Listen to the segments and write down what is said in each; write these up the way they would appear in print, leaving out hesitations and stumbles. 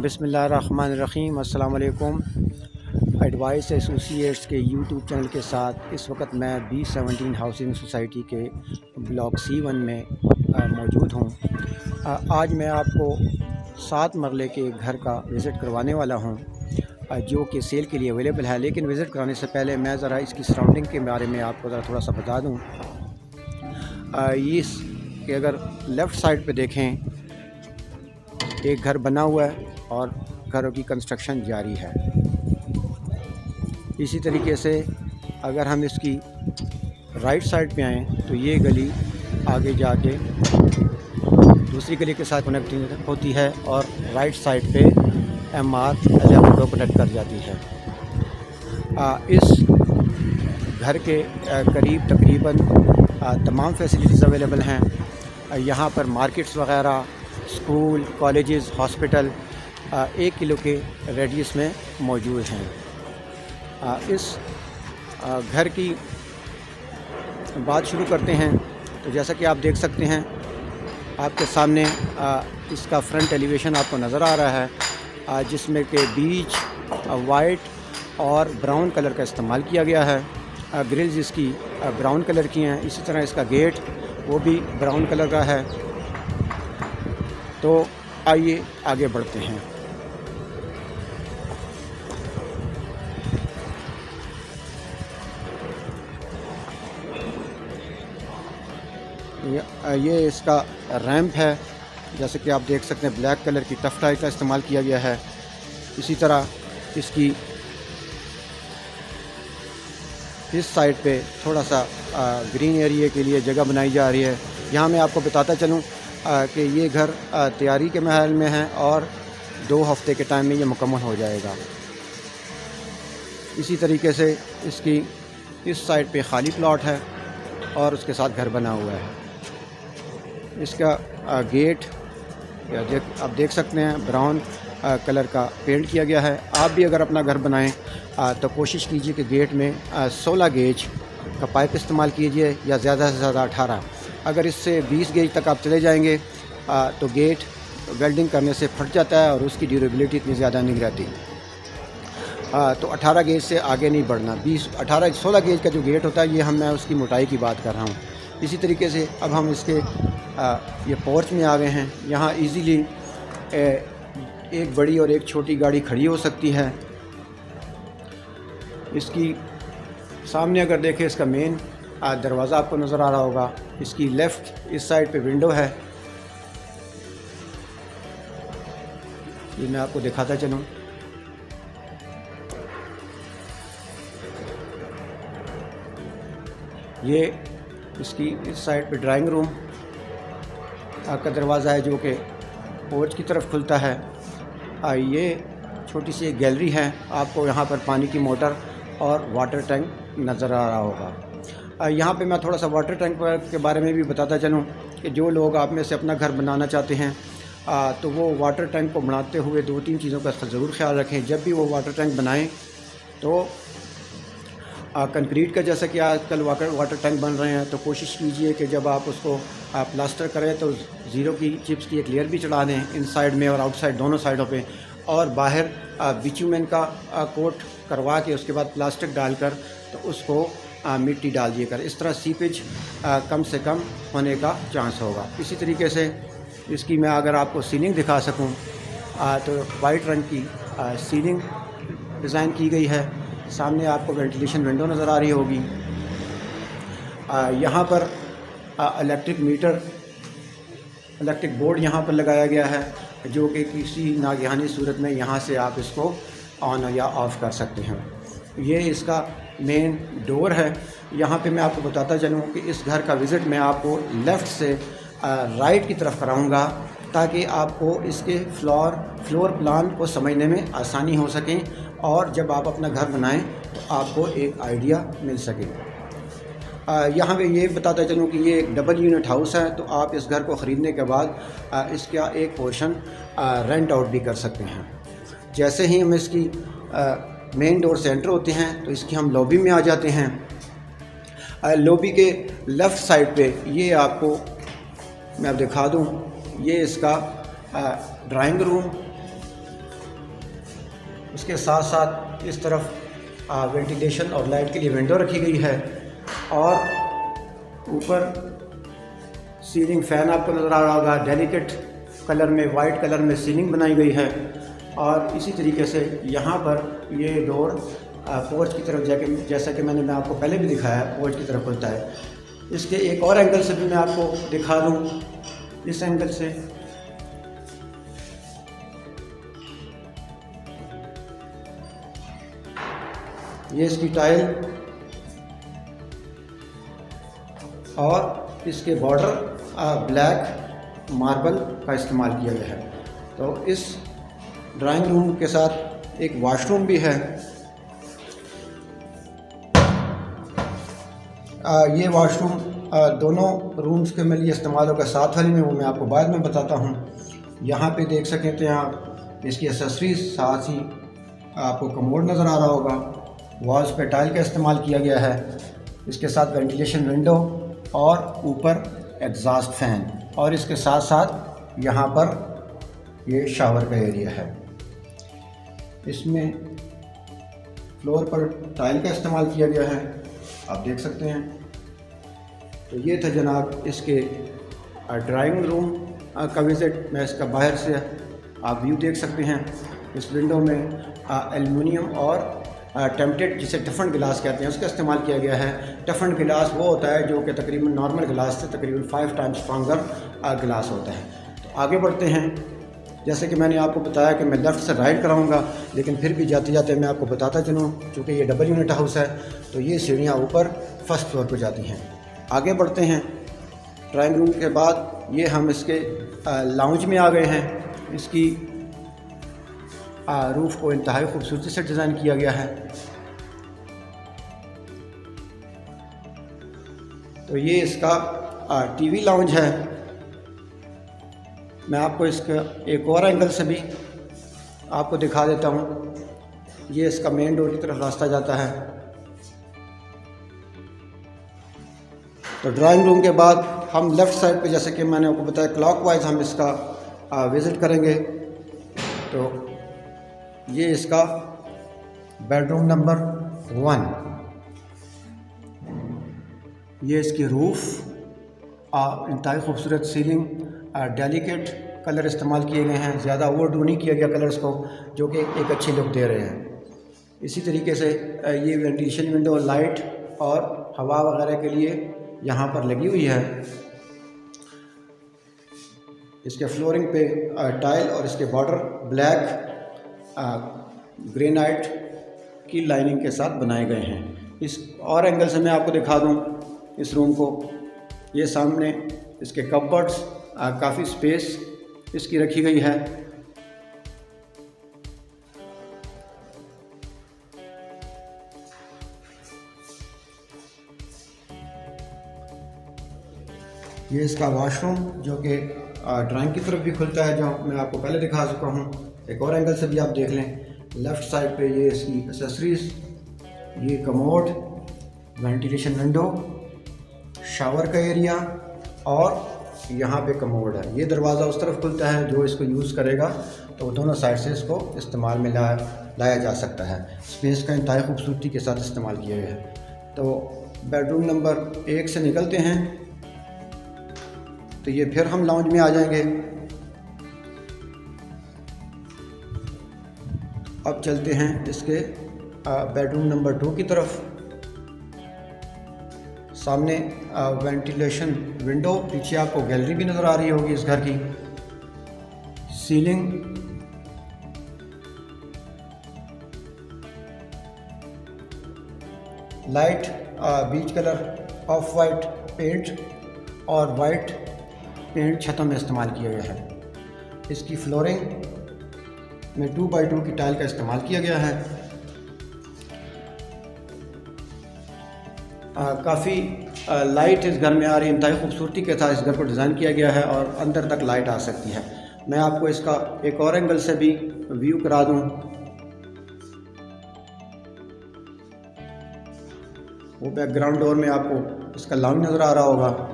बिस्मिल्लाहिर्रहमानिर्रहीम। अस्सलाम वालेकुम। एडवाइस एसोसिएट्स के यूट्यूब चैनल के साथ इस वक्त मैं B17 हाउसिंग सोसाइटी के ब्लॉक C1 में मौजूद हूँ। आज मैं आपको 7 मरले के घर का विज़िट करवाने वाला हूँ जो कि सेल के लिए अवेलेबल है। लेकिन विज़िट कराने से पहले मैं ज़रा इसकी सराउंडिंग के बारे में आपको ज़रा थोड़ा सा बता दूँ। इस कि अगर लेफ़्ट साइड पे देखें एक घर बना हुआ है और घरों की कंस्ट्रक्शन जारी है। इसी तरीके से अगर हम इसकी राइट साइड पे आएँ तो ये गली आगे जाके दूसरी गली के साथ कनेक्ट होती है और राइट साइड पे MR11 को कनेक्ट कर जाती है। इस घर के करीब तकरीबन तमाम फैसिलिटीज़ अवेलेबल हैं। यहाँ पर मार्केट्स वग़ैरह, स्कूल, कॉलेजेस, हॉस्पिटल 1 किलो के रेडियस में मौजूद हैं। इस घर की बात शुरू करते हैं तो जैसा कि आप देख सकते हैं आपके सामने इसका फ्रंट एलिवेशन आपको नज़र आ रहा है जिसमें कि बीच वाइट और ब्राउन कलर का इस्तेमाल किया गया है। ग्रिल्स इसकी ब्राउन कलर की हैं। इसी तरह इसका गेट वो भी ब्राउन कलर का है। तो आइए आगे बढ़ते हैं। ये इसका रैंप है, जैसे कि आप देख सकते हैं ब्लैक कलर की टफ टाई का इस्तेमाल किया गया है। इसी तरह इसकी इस साइड पे थोड़ा सा ग्रीन एरिया के लिए जगह बनाई जा रही है। यहाँ मैं आपको बताता चलूँ कि ये घर तैयारी के महल में है और 2 हफ्ते के टाइम में ये मुकम्मल हो जाएगा। इसी तरीके से इसकी इस साइड पे खाली प्लॉट है और उसके साथ घर बना हुआ है। इसका गेट आप देख सकते हैं ब्राउन कलर का पेंट किया गया है। आप भी अगर अपना घर बनाएं तो कोशिश कीजिए कि गेट में 16 गेज का पाइप इस्तेमाल कीजिए या ज़्यादा से ज़्यादा 18। अगर इससे 20 गेज तक आप चले जाएंगे तो गेट वेल्डिंग करने से फट जाता है और उसकी ड्यूरेबिलिटी इतनी ज़्यादा नहीं रहती। तो 18 गेज से आगे नहीं बढ़ना। 16 गेज का जो गेट होता है ये मैं उसकी मोटाई की बात कर रहा हूँ। इसी तरीके से अब हम इसके ये पोर्च में आ गए हैं। यहाँ इजीली एक बड़ी और एक छोटी गाड़ी खड़ी हो सकती है। इसकी सामने अगर देखें इसका मेन दरवाज़ा आपको नज़र आ रहा होगा। इसकी लेफ़्ट इस साइड पे विंडो है, ये मैं आपको दिखाता चलूँ। ये इसकी इस साइड पे ड्राइंग रूम का दरवाज़ा है जो कि पोर्च की तरफ खुलता है। ये छोटी सी एक गैलरी है। आपको यहाँ पर पानी की मोटर और वाटर टैंक नज़र आ रहा होगा। यहाँ पे मैं थोड़ा सा वाटर टैंक के बारे में भी बताता चलूँ कि जो लोग आप में से अपना घर बनाना चाहते हैं तो वो वाटर टैंक को बनाते हुए 2-3 चीज़ों का ज़रूर ख्याल रखें। जब भी वो वाटर टैंक बनाएं तो कंक्रीट का, जैसा कि आजकल वाटर टैंक बन रहे हैं, तो कोशिश कीजिए कि जब आप उसको प्लास्टर करें तो ज़ीरो की चिप्स की एक लेयर भी चढ़ा दें इनसाइड में और आउटसाइड दोनों साइडों पे, और बाहर बिचूमेन का कोट करवा के उसके बाद प्लास्टिक डालकर तो उसको मिट्टी डाल दिए कर। इस तरह सीपेज कम से कम होने का चांस होगा। इसी तरीके से इसकी मैं अगर आपको सीलिंग दिखा सकूं तो वाइट रंग की सीलिंग डिज़ाइन की गई है। सामने आपको वेंटिलेशन विंडो नज़र आ रही होगी। यहाँ पर इलेक्ट्रिक बोर्ड यहाँ पर लगाया गया है जो कि किसी नागहानी सूरत में यहाँ से आप इसको ऑन या ऑफ़ कर सकते हैं। ये इसका मेन डोर है। यहाँ पे मैं आपको बताता चलूँ कि इस घर का विज़िट मैं आपको लेफ़्ट से राइट की तरफ कराऊँगा ताकि आपको इसके फ्लोर प्लान को समझने में आसानी हो सके और जब आप अपना घर बनाएं तो आपको एक आइडिया मिल सके। यहाँ पे ये बताता चलूँ कि ये एक डबल यूनिट हाउस है, तो आप इस घर को ख़रीदने के बाद इसका एक पोर्शन रेंट आउट भी कर सकते हैं। जैसे ही हम इसकी मेन डोर से एंटर होते हैं तो इसकी हम लॉबी में आ जाते हैं। लॉबी के लेफ़्ट साइड पे ये आपको मैं अब दिखा दूँ, ये इसका ड्राइंग रूम उसके साथ साथ इस तरफ वेंटिलेशन और लाइट के लिए विंडो रखी गई है और ऊपर सीलिंग फ़ैन आपको नज़र आ रहा होगा। डेलिकेट कलर में, वाइट कलर में सीलिंग बनाई गई है और इसी तरीके से यहाँ पर ये डोर पोर्च की तरफ जाके, जैसा कि मैं आपको पहले भी दिखाया है, पोर्च की तरफ खुलता है। इसके एक और एंगल से भी मैं आपको दिखा दूँ, इस एंगल से ये इसकी टाइल और इसके बॉर्डर ब्लैक मार्बल का इस्तेमाल किया गया है। तो इस ड्राइंग रूम के साथ एक वॉशरूम भी है। ये वॉशरूम दोनों रूम्स के लिए इस्तेमाल होगा। साथ वाली में वो मैं आपको बाद में बताता हूँ। यहाँ पे देख सकें तो यहाँ इसकी एसेसरीज, साथ ही आपको कमोड नज़र आ रहा होगा। वॉल्स पे टाइल का इस्तेमाल किया गया है। इसके साथ वेंटिलेशन विंडो और ऊपर एग्जॉस्ट फैन और इसके साथ साथ यहाँ पर ये शावर का एरिया है। इसमें फ्लोर पर टाइल का इस्तेमाल किया गया है, आप देख सकते हैं। तो ये था जनाब इसके ड्राइंग रूम का विज़िट। मैं इसका बाहर से आप व्यू देख सकते हैं। इस विंडो में एल्युमिनियम और टेम्पटेड, जिसे टफन गिलास कहते हैं, उसका इस्तेमाल किया गया है। टफन गिलास वो होता है जो कि तकरीबन नॉर्मल गिलास से तकरीबन 5 टाइम्स स्ट्रॉन्गर गिलास होता है। तो आगे बढ़ते हैं। जैसे कि मैंने आपको बताया कि मैं लेफ़्ट से राइट कराऊंगा, लेकिन फिर भी जाते जाते मैं आपको बताता चलूँ, चूँकि ये डबल यूनिट हाउस है तो ये सीढ़ियाँ ऊपर फर्स्ट फ्लोर पर जाती हैं। आगे बढ़ते हैं। ड्राइंग रूम के बाद ये हम इसके लाउंज में आ गए हैं। इसकी रूफ़ को इंतहाई खूबसूरती से डिज़ाइन किया गया है। तो ये इसका टीवी लाउंज है। मैं आपको इसका एक और एंगल से भी आपको दिखा देता हूँ। ये इसका मेन डोर की तरफ रास्ता जाता है। तो ड्राइंग रूम के बाद हम लेफ़्ट साइड पे, जैसे कि मैंने आपको बताया, क्लॉकवाइज हम इसका विज़िट करेंगे। तो ये इसका बेडरूम नंबर 1। ये इसकी रूफ़, इंतहाई खूबसूरत सीलिंग, डेलिकेट कलर इस्तेमाल किए गए हैं। ज़्यादा ओवरडू नहीं किया गया कलर्स को, जो कि एक अच्छी लुक दे रहे हैं। इसी तरीके से ये वेंटिलेशन विंडो, लाइट और हवा वगैरह के लिए यहाँ पर लगी हुई है। इसके फ्लोरिंग पे टाइल और इसके बॉर्डर ब्लैक ग्रेनाइट की लाइनिंग के साथ बनाए गए हैं। इस और एंगल से मैं आपको दिखा दूं इस रूम को। ये सामने इसके कपबोर्ड्स, काफ़ी स्पेस इसकी रखी गई है। ये इसका वॉशरूम जो कि ड्राइंग की तरफ भी खुलता है, जो मैं आपको पहले दिखा चुका हूँ। एक और एंगल से भी आप देख लें। लेफ़्ट साइड पे ये इसकी एसेसरीज, ये कमोड, वेंटिलेशन विंडो, शावर का एरिया और यहाँ पे कमोड है। ये दरवाज़ा उस तरफ खुलता है, जो इसको यूज़ करेगा तो दोनों साइड से इसको इस्तेमाल में लाया जा सकता है। स्पेस का इंतहाई खूबसूरती के साथ इस्तेमाल किया गया है। तो बेडरूम नंबर 1 से निकलते हैं तो ये फिर हम लाउंज में आ जाएंगे। अब चलते हैं इसके बेडरूम नंबर 2 की तरफ। सामने वेंटिलेशन विंडो, पीछे आपको गैलरी भी नज़र आ रही होगी इस घर की। Ceiling, light beach colour off white paint और वाइट पेंट छतों में इस्तेमाल किया गया है। इसकी फ्लोरिंग में 2x2 की टाइल का इस्तेमाल किया गया है। काफ़ी लाइट इस घर में आ रही है। इंतहाई खूबसूरती के साथ इस घर को डिज़ाइन किया गया है और अंदर तक लाइट आ सकती है। मैं आपको इसका एक और एंगल से भी व्यू करा दूं। वो बैकग्राउंड डोर में आपको इसका लाउंज नज़र आ रहा होगा।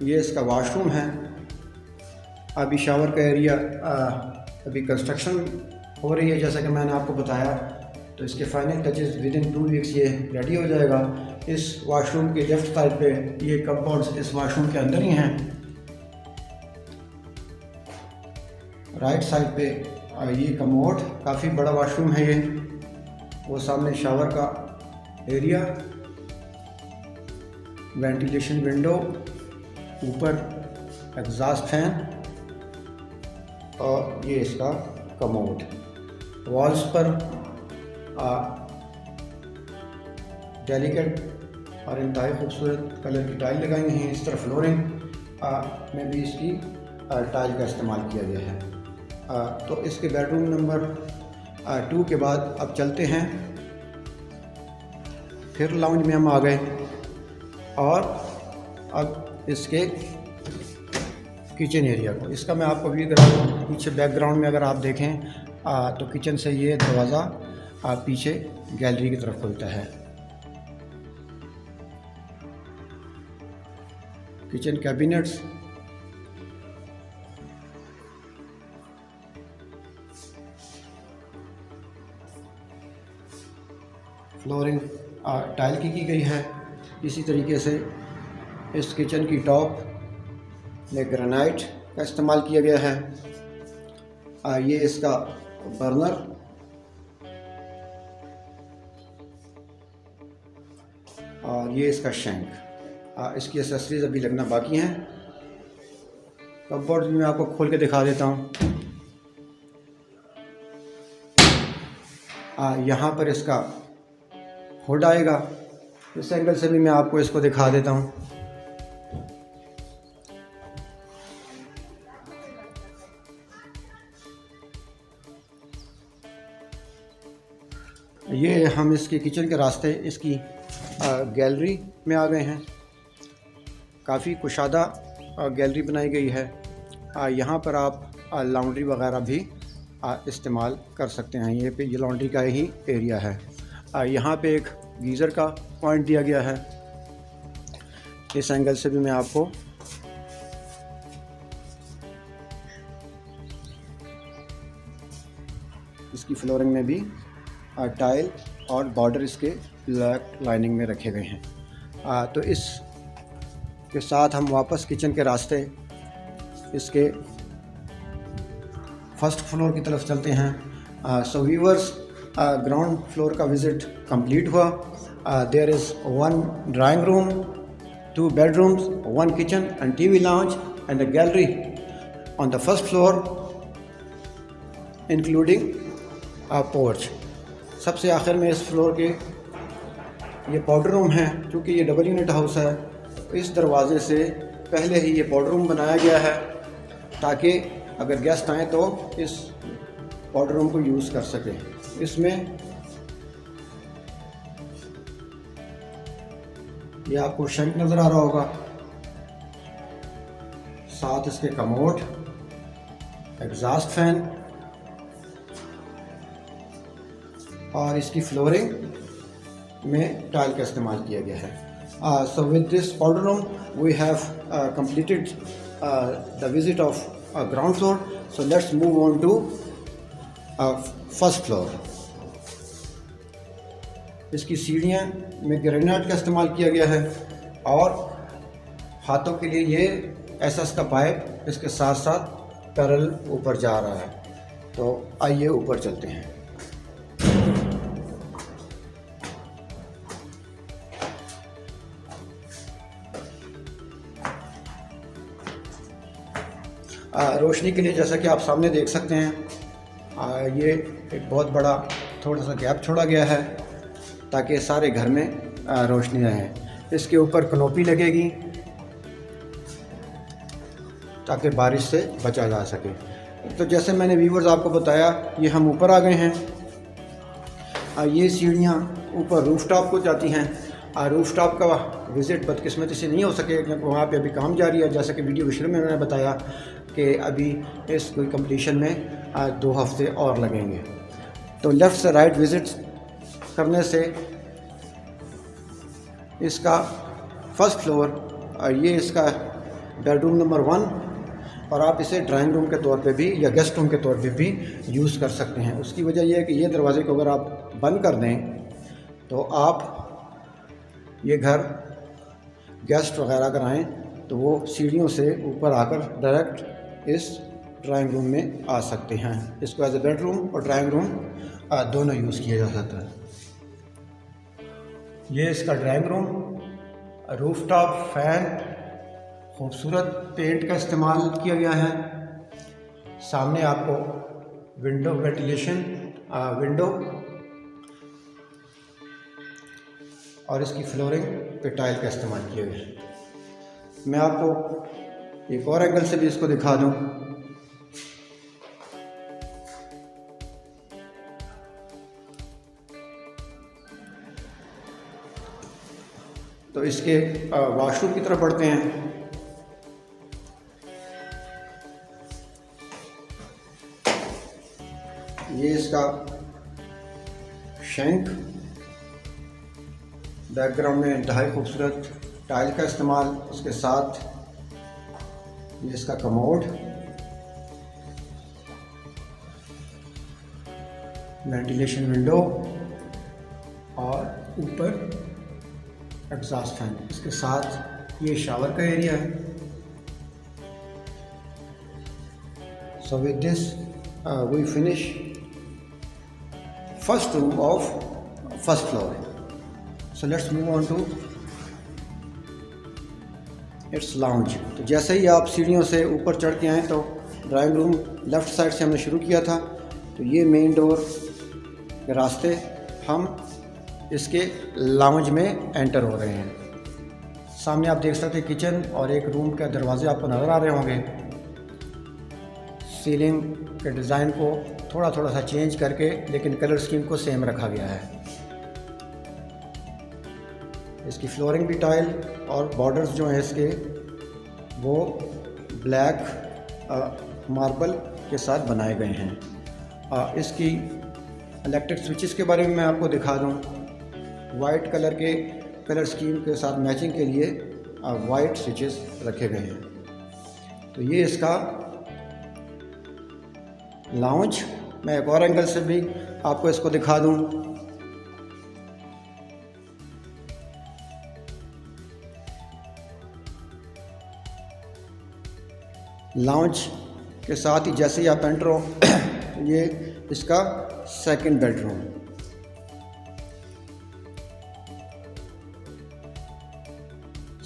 ये इसका वॉशरूम है। अभी शावर का एरिया अभी कंस्ट्रक्शन हो रही है, जैसा कि मैंने आपको बताया। तो इसके final touches with in 2 weeks ये रेडी हो जाएगा। इस वॉशरूम के लेफ़्ट साइड पे ये कपबोर्ड्स इस वॉशरूम के अंदर ही हैं। राइट साइड पे ये कमोड, काफ़ी बड़ा वॉशरूम है ये। वो सामने शावर का एरिया, वेंटिलेशन विंडो, ऊपर एग्जॉस्ट फैन और ये इसका कमोड। वॉल्स पर डेलिकेट और इंतहाई खूबसूरत कलर की टाइल लगाई हुई हैं। इस तरफ फ्लोरिंग में भी इसकी टाइल का इस्तेमाल किया गया है। तो इसके बेडरूम नंबर 2 के बाद अब चलते हैं, फिर लाउंज में हम आ गए और अब इसके किचन एरिया को, इसका मैं आपको व्यू करा दूँ। पीछे बैकग्राउंड में अगर आप देखें तो किचन से ये दरवाज़ा पीछे गैलरी की तरफ खुलता है। किचन कैबिनेट्स, फ्लोरिंग टाइल की गई है। इसी तरीके से इस किचन की टॉप में ग्रेनाइट का इस्तेमाल किया गया है। ये इसका बर्नर और ये इसका शैंक। इसकी एसेसरीज अभी लगना बाकी हैं। कपबोर्ड भी मैं आपको खोल के दिखा देता हूँ। यहाँ पर इसका हुड आएगा। इस एंगल से भी मैं आपको इसको दिखा देता हूँ। ये हम इसके किचन के रास्ते इसकी गैलरी में आ गए हैं। काफ़ी कुशादा गैलरी बनाई गई है। यहाँ पर आप लॉन्ड्री वगैरह भी इस्तेमाल कर सकते हैं। ये लॉन्ड्री का ही एरिया है। यहाँ पे एक गीज़र का पॉइंट दिया गया है। इस एंगल से भी मैं आपको इसकी फ्लोरिंग में भी टाइल और बॉर्डर इसके ब्लैक लाइनिंग में रखे गए हैं। तो इस के साथ हम वापस किचन के रास्ते इसके फर्स्ट फ्लोर की तरफ चलते हैं। सो व्यूअर्स, ग्राउंड फ्लोर का विज़िट कंप्लीट हुआ। There is 1 drawing room, 2 bedrooms, 1 kitchen and TV lounge and a gallery on the first floor including a porch. सबसे आखिर में इस फ्लोर के ये पाउडर रूम है। क्योंकि ये डबल यूनिट हाउस है, इस दरवाज़े से पहले ही ये पाउडर रूम बनाया गया है ताकि अगर गेस्ट आएँ तो इस पाउडर रूम को यूज़ कर सकें। इसमें ये आपको शैंक नज़र आ रहा होगा, साथ इसके कमोड, एग्जॉस्ट फैन और इसकी फ्लोरिंग में टाइल का इस्तेमाल किया गया है। So with this powder room we have completed the visit of ground floor. So let's move on to first floor. इसकी सीढ़ियाँ में ग्रेनाइट का इस्तेमाल किया गया है और हाथों के लिए ये एसएस का पाइप इसके साथ साथ पैरेलल ऊपर जा रहा है। तो आइए ऊपर चलते हैं। रोशनी के लिए जैसा कि आप सामने देख सकते हैं, ये एक बहुत बड़ा थोड़ा सा गैप छोड़ा गया है ताकि सारे घर में रोशनी रहे। इसके ऊपर कनोपी लगेगी ताकि बारिश से बचा जा सके। तो जैसे मैंने व्यूवर्स आपको बताया, ये हम ऊपर आ गए हैं। ये सीढ़ियाँ ऊपर रूफटॉप को जाती हैं। रूफटॉप का विज़िट बदकिस्मती से नहीं हो सके क्योंकि वहाँ पे अभी काम जारी है। जैसा कि वीडियो के शुरू में मैंने बताया कि अभी इस कंप्लीशन में 2 हफ्ते और लगेंगे। तो लेफ़्ट से राइट विज़िट करने से इसका फर्स्ट फ्लोर, ये इसका बेडरूम नंबर 1, और आप इसे ड्राइंग रूम के तौर पे भी या गेस्ट रूम के तौर पे भी यूज़ कर सकते हैं। उसकी वजह यह है कि ये दरवाज़े को अगर आप बंद कर दें तो आप ये घर गेस्ट वगैरह अगर आएँ तो वो सीढ़ियों से ऊपर आकर डायरेक्ट इस ड्राइंग रूम में आ सकते हैं। इसको एज ए बेडरूम और ड्राइंग रूम दोनों यूज़ किया जा सकता है। ये इसका ड्राइंग रूम, रूफटॉप फैन, खूबसूरत पेंट का इस्तेमाल किया गया है। सामने आपको विंडो वेंटिलेशन विंडो और इसकी फ्लोरिंग पे टाइल का इस्तेमाल किया गया है। मैं आपको एक और एंगल से भी इसको दिखा दूं। तो इसके वॉशरूम की तरफ बढ़ते हैं। ये इसका शैंक, बैकग्राउंड में इंतहाई खूबसूरत टाइल का इस्तेमाल, उसके साथ ये इसका कमोड, वेंटिलेशन विंडो और ऊपर एग्जॉस्ट फैन। इसके साथ ये शावर का एरिया है। So with this we finish first room of first floor. So let's move on to its lounge. तो जैसे ही आप सीढ़ियों से ऊपर चढ़ के आएँ तो ड्राइंग रूम लेफ़्ट साइड से हमने शुरू किया था। तो ये मेन डोर के रास्ते हम इसके लाउंज में एंटर हो रहे हैं। सामने आप देख सकते हैं किचन और एक रूम के दरवाजे आपको नज़र आ रहे होंगे। सीलिंग के डिज़ाइन को थोड़ा थोड़ा सा चेंज करके लेकिन कलर स्कीम को सेम रखा गया है। इसकी फ्लोरिंग भी टाइल और बॉर्डर्स जो हैं इसके वो ब्लैक मार्बल के साथ बनाए गए हैं। इसकी इलेक्ट्रिक स्विचेस के बारे में मैं आपको दिखा दूं। वाइट कलर के कलर स्कीम के साथ मैचिंग के लिए वाइट स्विचेस रखे गए हैं। तो ये इसका लाउंज, मैं एक और एंगल से भी आपको इसको दिखा दूं। लाउंज के साथ ही जैसे ही आप एंटर हो ये इसका second bedroom.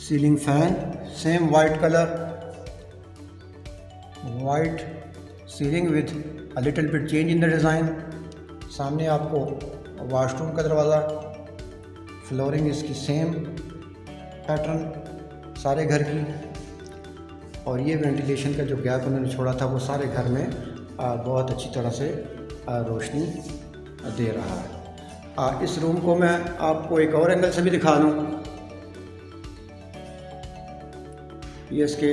Ceiling fan same white colour, white ceiling with a little bit change in the design. सामने आपको वॉशरूम का दरवाज़ा, फ्लोरिंग इसकी सेम पैटर्न सारे घर की, और ये वेंटिलेशन का जो गैप उन्होंने छोड़ा था वो सारे घर में बहुत अच्छी तरह से रोशनी दे रहा है। इस रूम को मैं आपको एक और एंगल से भी दिखा दूँ। ये इसके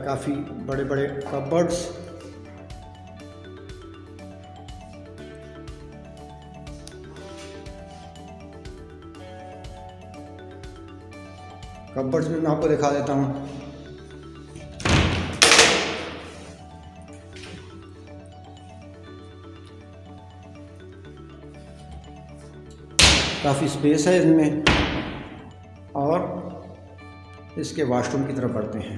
काफ़ी बड़े बड़े कबर्ड्स, कबर्ड्स भी मैं आपको दिखा देता हूँ। काफ़ी स्पेस है इनमें। और इसके वॉशरूम की तरफ बढ़ते हैं।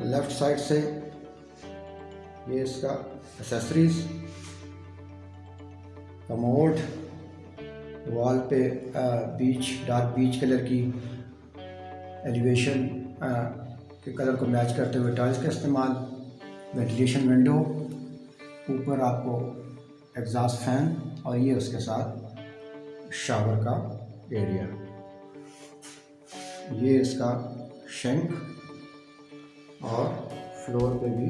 लेफ्ट साइड से ये इसका एक्सेसरीज, कमोड, वॉल पे डार्क बीच कलर की एलिवेशन के कलर को मैच करते हुए टाइल्स का इस्तेमाल, वेंटिलेशन विंडो, ऊपर आपको एग्जॉस्ट फैन और ये उसके साथ शावर का एरिया। ये इसका शैंक और फ्लोर पे भी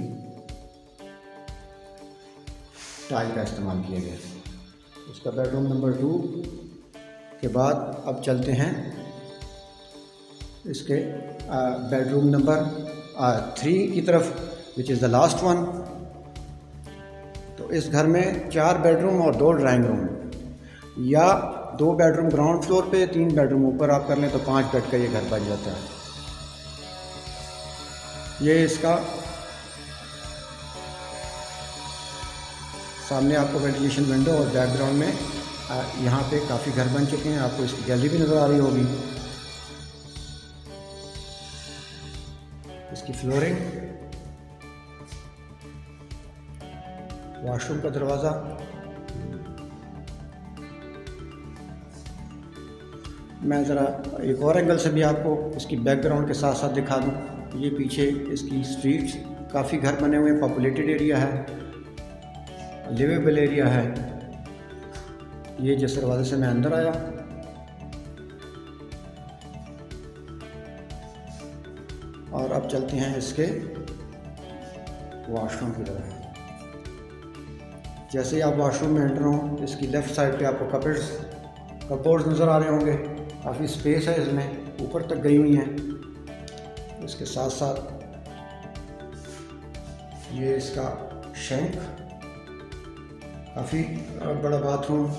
टाइल का इस्तेमाल किया गया है। उसका बेडरूम नंबर 2 के बाद अब चलते हैं इसके बेडरूम नंबर 3 की तरफ, which is the last one. तो इस घर में 4 बेडरूम और 2 ड्राइंग रूम। या 2 बेडरूम ग्राउंड फ्लोर पे, 3 बेडरूम ऊपर आप कर लें तो 5 बेड का ये घर बन जाता है। ये इसका सामने आपको वेंटिलेशन विंडो और बैकग्राउंड में यहाँ पे काफ़ी घर बन चुके हैं। आपको इसकी गैलरी भी नज़र आ रही होगी। इसकी फ्लोरिंग, वॉशरूम का दरवाज़ा, मैं ज़रा एक और एंगल से भी आपको इसकी बैकग्राउंड के साथ साथ दिखा दूँ। ये पीछे इसकी स्ट्रीट्स, काफ़ी घर बने हुए हैं, पॉपुलेटेड एरिया है, लिवेबल एरिया है। ये जिस दरवाजे से मैं अंदर आया, और अब चलते हैं इसके वॉशरूम की तरफ। जैसे ही आप वॉशरूम में एंटर हों, इसकी लेफ़्ट साइड पे आपको कपबोर्ड्स नज़र आ रहे होंगे। काफ़ी स्पेस है इसमें, ऊपर तक गई हुई हैं। इसके साथ साथ ये इसका शैंक, काफ़ी बड़ा बाथरूम,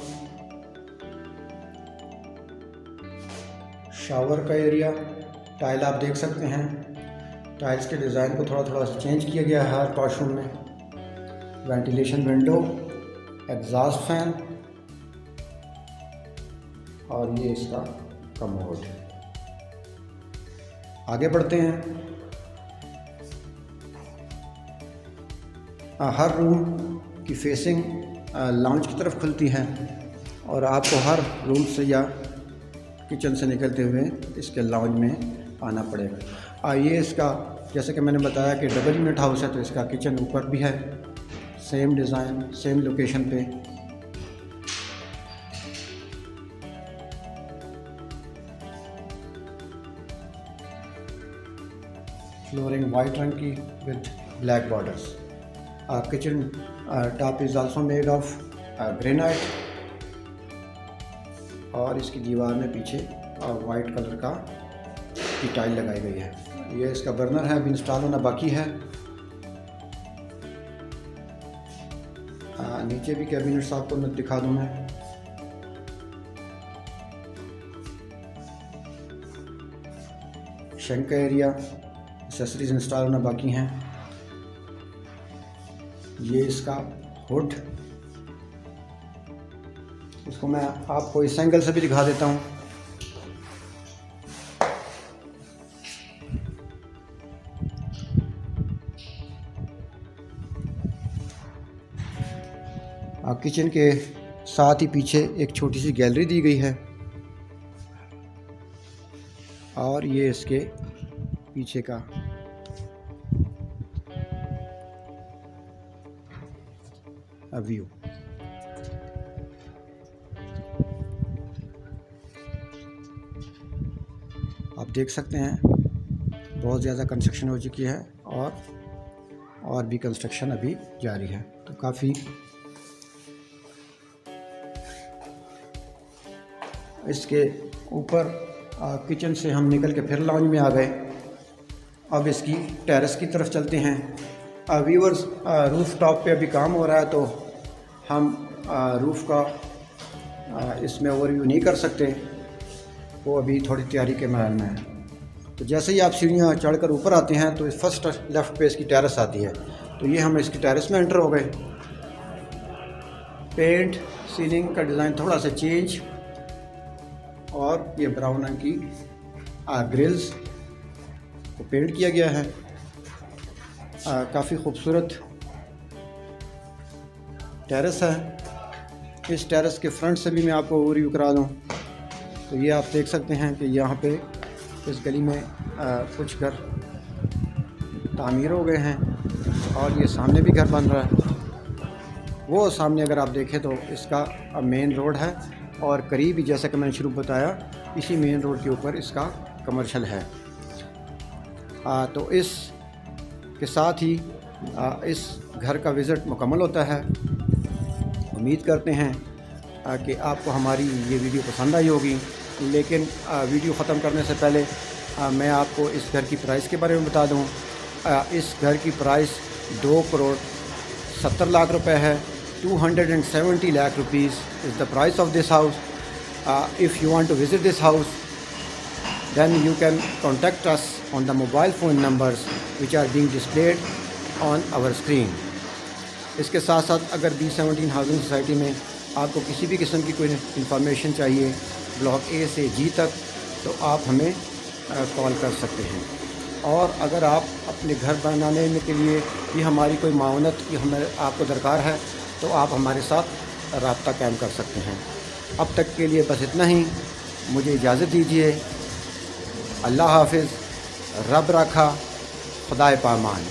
शावर का एरिया, टाइल आप देख सकते हैं। टाइल्स के डिज़ाइन को थोड़ा थोड़ा चेंज किया गया है हर वॉशरूम में। वेंटिलेशन विंडो, एग्जॉस्ट फैन, और ये इसका कमोड। आगे बढ़ते हैं। हर रूम की फेसिंग लाउंज की तरफ खुलती है और आपको हर रूम से या किचन से निकलते हुए इसके लाउंज में आना पड़ेगा। ये इसका, जैसे कि मैंने बताया कि डबल यूनिट हाउस है, तो इसका किचन ऊपर भी है, सेम डिज़ाइन, सेम लोकेशन पे। फ्लोरिंग वाइट रंग की with black borders. Kitchen top is also made of granite, और इसकी दीवार में पीछे वाइट कलर का की टाइल लगाई गई है। ये इसका बर्नर है, अभी इंस्टॉल होना बाकी है। नीचे भी कैबिनेट्स आपको मैं दिखा दूँ मैं। शंक का एरिया, एक्सेसरीज इंस्टॉल होना बाकी हैं। ये इसका हुड, इसको मैं आपको इस एंगल से भी दिखा देता हूँ। किचन के साथ ही पीछे एक छोटी सी गैलरी दी गई है, और ये इसके पीछे का व्यू। आप देख सकते हैं बहुत ज़्यादा कंस्ट्रक्शन हो चुकी है, और भी कंस्ट्रक्शन अभी जारी है। तो काफ़ी इसके ऊपर किचन से हम निकल के फिर लाउंज में आ गए। अब इसकी टेरेस की तरफ चलते हैं। व्यूअर्स, रूफ टॉप पे अभी काम हो रहा है, तो हम रूफ़ का इसमें ओवरव्यू नहीं कर सकते, वो अभी थोड़ी तैयारी के मैदान में है। तो जैसे ही आप सीढ़ियाँ चढ़कर ऊपर आते हैं तो फर्स्ट लेफ़्ट पे इसकी टेरेस आती है। तो ये हम इसकी टेरेस में एंटर हो गए। पेंट, सीलिंग का डिज़ाइन थोड़ा सा चेंज, और ये ब्राउन रंग की ग्रिल्स को पेंट किया गया है। काफ़ी खूबसूरत टेरेस है। इस टेरेस के फ्रंट से भी मैं आपको ओवरव्यू करा दूँ। तो ये आप देख सकते हैं कि यहाँ पे इस गली में कुछ घर तामीर हो गए हैं, और ये सामने भी घर बन रहा है। वो सामने अगर आप देखें तो इसका मेन रोड है, और करीब ही, जैसा कि मैंने शुरू बताया, इसी मेन रोड के ऊपर इसका कमर्शियल है। तो इस के साथ ही इस घर का विज़िट मुकम्मल होता है। उम्मीद करते हैं कि आपको हमारी ये वीडियो पसंद आई होगी। लेकिन वीडियो ख़त्म करने से पहले मैं आपको इस घर की प्राइस के बारे में बता दूं। इस घर की प्राइस 2 करोड़ 70 लाख रुपए है। 270 lakh rupees is the price of this house. If you want to visit this house, then you can contact us on the mobile phone numbers which are being displayed on our screen. इसके साथ साथ अगर B17 housing society में आपको किसी भी किस्म की कोई इंफॉर्मेशन चाहिए ब्लॉक ए से जी तक, तो आप हमें कॉल कर सकते हैं। और अगर आप अपने घर बनाने के लिए भी हमारी कोई मावनत की हमें आपको दरकार है, तो आप हमारे साथ रब्ता कायम कर सकते हैं। अब तक के लिए बस इतना ही, मुझे इजाज़त दीजिए। अल्लाह हाफिज़, रब रखा, खुदाए पामान।